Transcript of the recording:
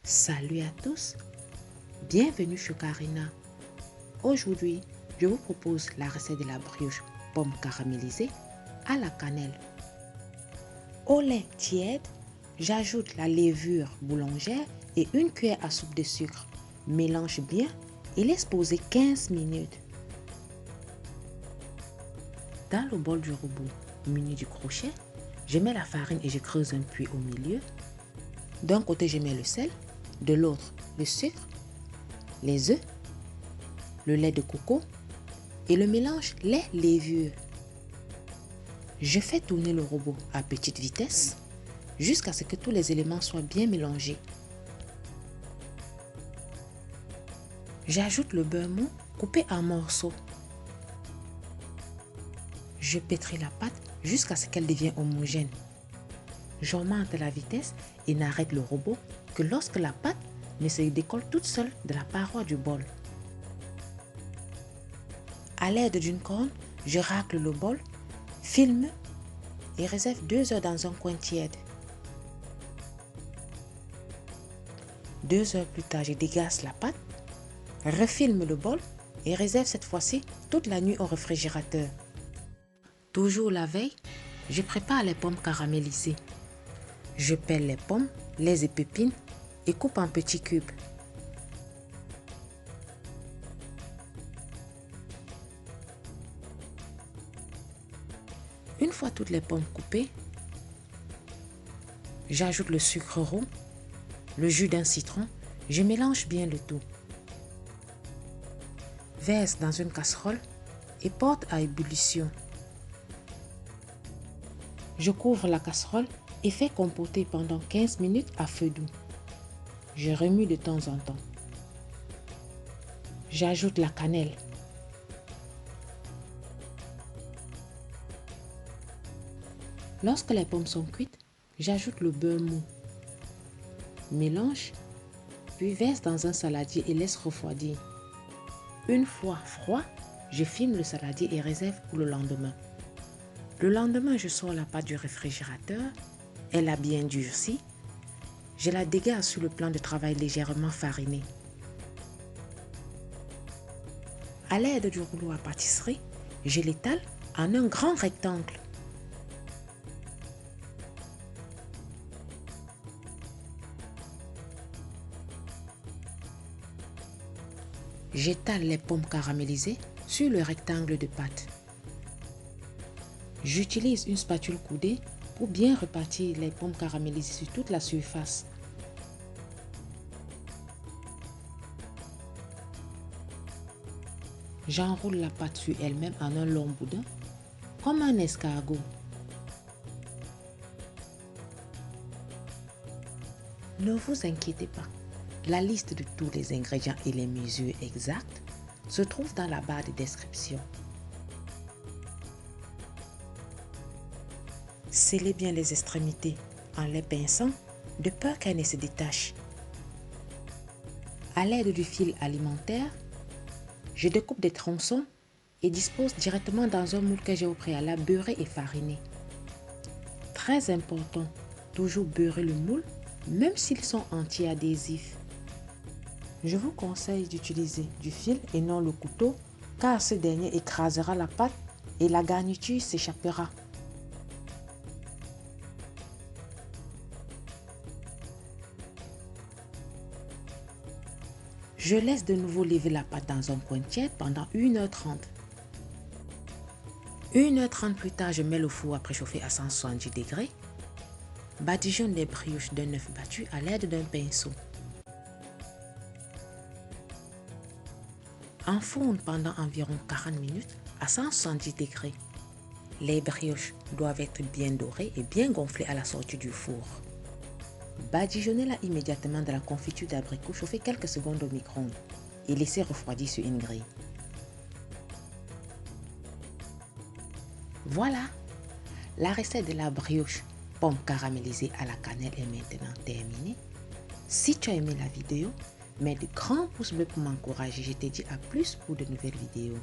Salut à tous, bienvenue chez Karina. Aujourd'hui, je vous propose la recette de la brioche pomme caramélisée à la cannelle. Au lait tiède, j'ajoute la levure boulangère et une cuillère à soupe de sucre. Mélange bien et laisse poser 15 minutes. Dans le bol du robot muni du crochet, je mets la farine et je creuse un puits au milieu. D'un côté, je mets le sel, de l'autre, le sucre, les œufs, le lait de coco et le mélange lait-levure. Je fais tourner le robot à petite vitesse jusqu'à ce que tous les éléments soient bien mélangés. J'ajoute le beurre mou coupé en morceaux. Je pétris la pâte jusqu'à ce qu'elle devienne homogène. J'augmente la vitesse et n'arrête le robot que lorsque la pâte ne se décolle toute seule de la paroi du bol. À l'aide d'une corne, je racle le bol, filme et réserve 2 heures dans un coin tiède. 2 heures plus tard, je dégasse la pâte, refilme le bol et réserve cette fois-ci toute la nuit au réfrigérateur. Toujours la veille, je prépare les pommes caramélisées. Je pèle les pommes, les épépine et coupe en petits cubes. Une fois toutes les pommes coupées, j'ajoute le sucre roux, le jus d'un citron, je mélange bien le tout. Verse dans une casserole et porte à ébullition. Je couvre la casserole et fais compoter pendant 15 minutes à feu doux. Je remue de temps en temps. J'ajoute la cannelle. Lorsque les pommes sont cuites, j'ajoute le beurre mou. Mélange, puis verse dans un saladier et laisse refroidir. Une fois froid, je filme le saladier et réserve pour le lendemain. Le lendemain, je sors la pâte du réfrigérateur. Elle a bien durci. Je la dégage sur le plan de travail légèrement fariné. À l'aide du rouleau à pâtisserie, je l'étale en un grand rectangle. J'étale les pommes caramélisées sur le rectangle de pâte. J'utilise une spatule coudée pour bien répartir les pommes caramélisées sur toute la surface. J'enroule la pâte sur elle-même en un long boudin, comme un escargot. Ne vous inquiétez pas, la liste de tous les ingrédients et les mesures exactes se trouve dans la barre de description. Scellez bien les extrémités en les pinçant de peur qu'elles ne se détachent. À l'aide du fil alimentaire, je découpe des tronçons et dispose directement dans un moule que j'ai au préalable beurré et fariné. Très important, toujours beurrer le moule, même s'ils sont anti-adhésifs. Je vous conseille d'utiliser du fil et non le couteau, car ce dernier écrasera la pâte et la garniture s'échappera. Je laisse de nouveau lever la pâte dans un coin tiède pendant 1h30. 1h30 plus tard, je mets le four à préchauffer à 170 degrés. Badigeonne les brioches d'un œuf battu à l'aide d'un pinceau. Enfourne pendant environ 40 minutes à 170 degrés. Les brioches doivent être bien dorées et bien gonflées à la sortie du four. Badigeonnez-la immédiatement de la confiture d'abricot chauffée quelques secondes au micro-ondes et laissez refroidir sur une grille. Voilà, la recette de la brioche pomme caramélisée à la cannelle est maintenant terminée. Si tu as aimé la vidéo, mets de grands pouces bleus pour m'encourager. Je te dis à plus pour de nouvelles vidéos.